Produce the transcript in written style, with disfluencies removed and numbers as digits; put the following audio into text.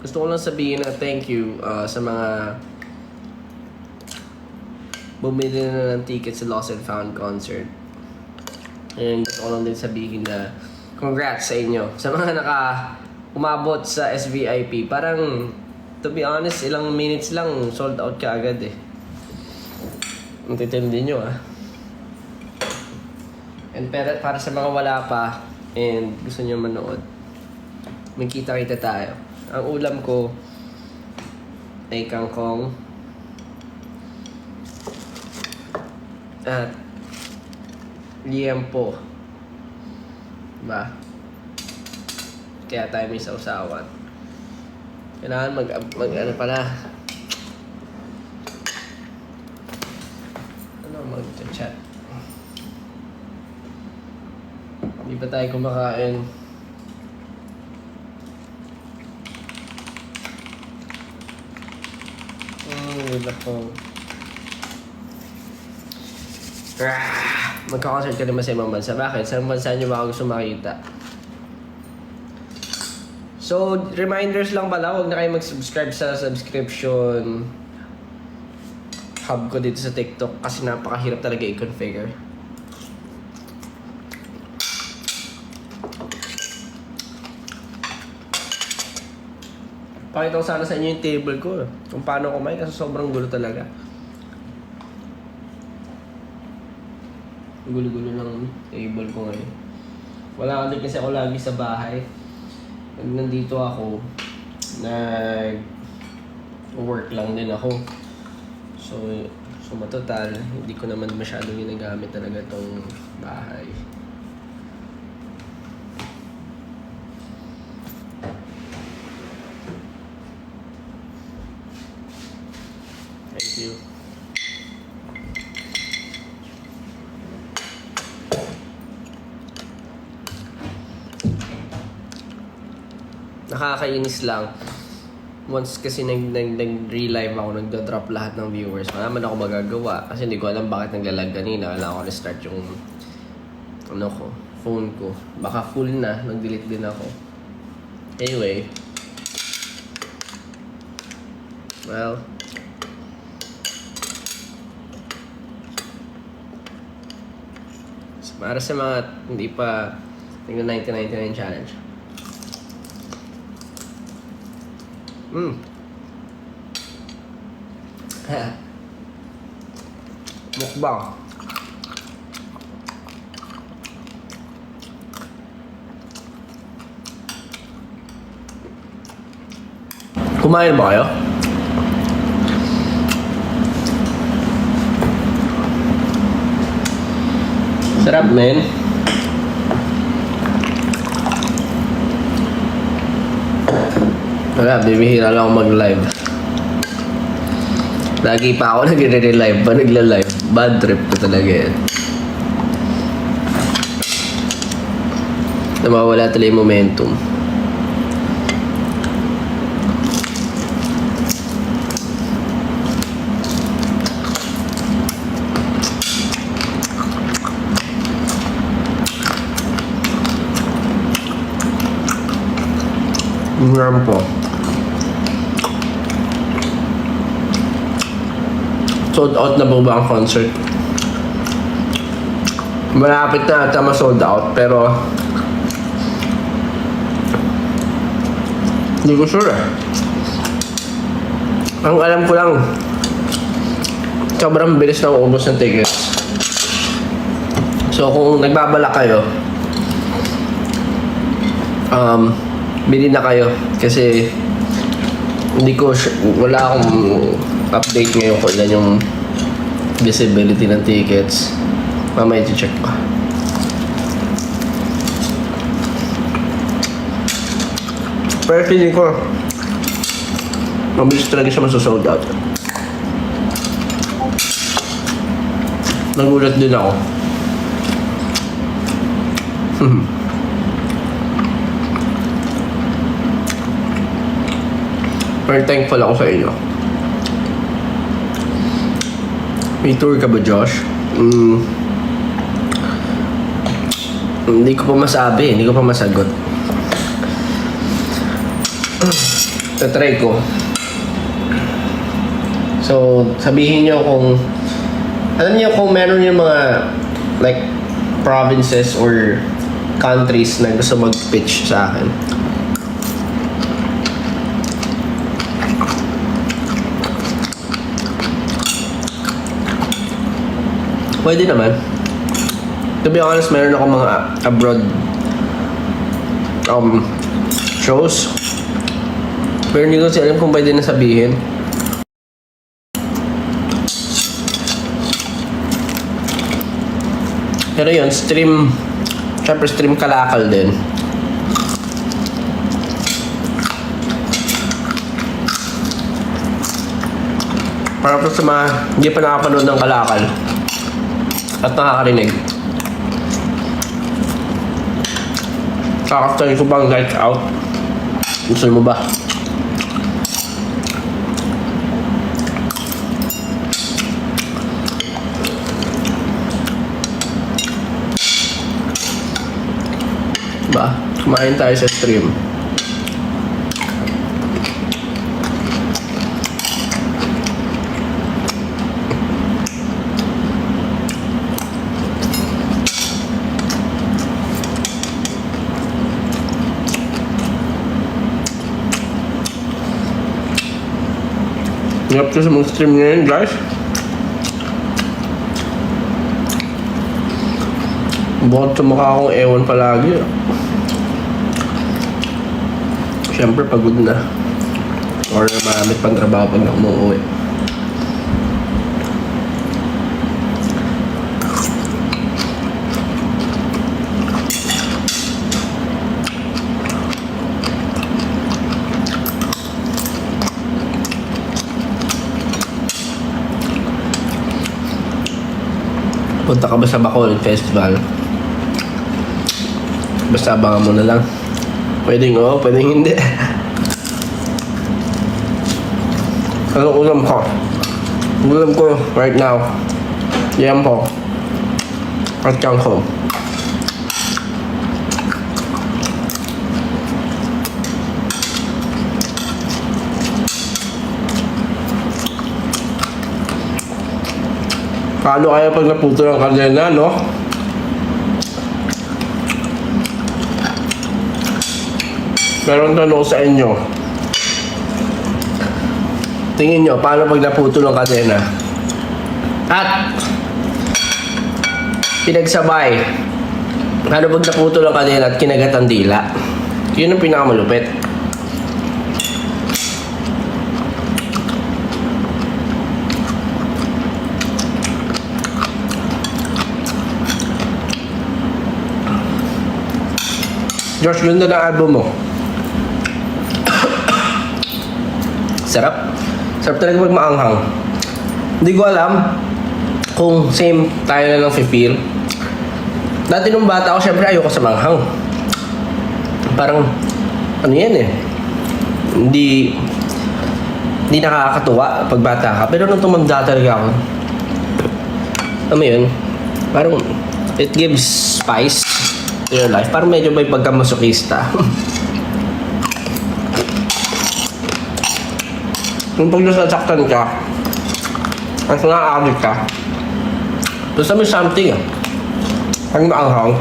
Gusto ko lang sabihin na thank you sa mga bumili na ng ticket sa Lost and Found concert. And gusto ko lang din sabihin na congrats sa inyo. Sa mga umabot sa SVIP, parang to be honest, ilang minutes lang sold out ka agad eh. Matitindi nyo ah. And para sa mga wala pa and gusto nyo manood, magkita-kita tayo. Ang ulam ko ay kangkong at liempo. Diba? Kaya tayo may sausawan. Kailangan mag ano pala. Mag-chat. Hindi pa tayo kumakain. Wala ko. Magka-concert ka naman sa ibang bansa. Bakit? Sa bansa nyo ba ako gusto makita? So, reminders lang pala. Huwag na kayo mag-subscribe sa subscription hub ko dito sa TikTok kasi napakahirap talaga i-configure. Pakita ko sana sa inyo yung table ko kung paano kumain kasi sobrang gulo talaga. Gulo-gulo ng table ko ngayon. Wala din kasi ako lagi sa bahay. Pag nandito ako, work lang din ako. So matotal, hindi ko naman masyadong ginagamit talaga tong bahay. Thank you. Nakakainis lang. Once kasi nag-relive ako, nagdo-drop lahat ng viewers. Wala man ako magagawa kasi hindi ko alam bakit naglalag kanina. Kailangan ko na-start yung phone ko. Baka full na, nag-delete din ako. Anyway. Well. Para sa mga hindi pa tingnan 1999 challenge. Mukbang. Kumain ba kayo? Sarap, men. Wala, bibihira lang ako mag-live. Lagi pa ako nagre-live pa nagla-live. Bad trip ko talaga yan. Nawawala talaga yung momentum. Meron po. Sold out na po ba ang concert? Malapit na ata ma-sold out pero hindi ko sure eh. Ang alam ko lang sobrang bilis na uubos ng tickets. So kung nagbabala kayo bili na kayo kasi hindi ko wala akong update ngayon kung ilan yung visibility ng tickets. Mamaya i-check pa. Pero feeling ko mabilis talaga siya masosold out. Nagulat din ako. Very thankful ako sa inyo. May tour ka ba, Josh? Hindi ko pa masabi, hindi ko pa masagot. tatry ko. So, sabihin nyo kung alam niyo kung meron yung mga like provinces or countries na gusto mag-pitch sa akin. Pwede naman. To be honest, meron ako mga abroad shows. Pero hindi ko kasi alam kung pwede na sabihin. Pero yun, syempre stream Kalakal din. Para po sa mga hindi pa nakapanood ng Kalakal at nakakarinig. Kakaftarin ko bang Lights Out? Gusto mo ba? Ba? Kumain tayo sa stream. Hirap ko sa mga stream ngayon, guys. Bukod sa mukha akong ewan palagi. Siyempre, pagod na. Or marami pang trabaho pag umuwi. Punta ka ba sa Bacolod Festival? Basta abangan mo na lang. Pwedeng oo, pwedeng hindi. Anong ulam ko? Ulam ko right now. Yan po. At kangkong. Paano kaya pag naputo ng kadena, no? Pero ang tanong sa inyo, tingin nyo, paano pag naputo ng kadena? At pinagsabay, paano pag naputo ng kadena at kinagat ang dila? Yun ang pinakamalupit. Josh, ganda ng album mo. Sarap. Sarap talaga magmaanghang. Hindi ko alam kung same tayo na lang feel. Dati nung bata ako, syempre ayoko sa manghang. Parang, ano yan eh. Hindi nakakatuwa pag bata ka. Pero nung tumanda talaga ako, alam mo yun, parang it gives spice to your life. Parang medyo may pagkamasokista. Kung pag nasasaktan ka, at na-addict ka, basta may something pag maanghang,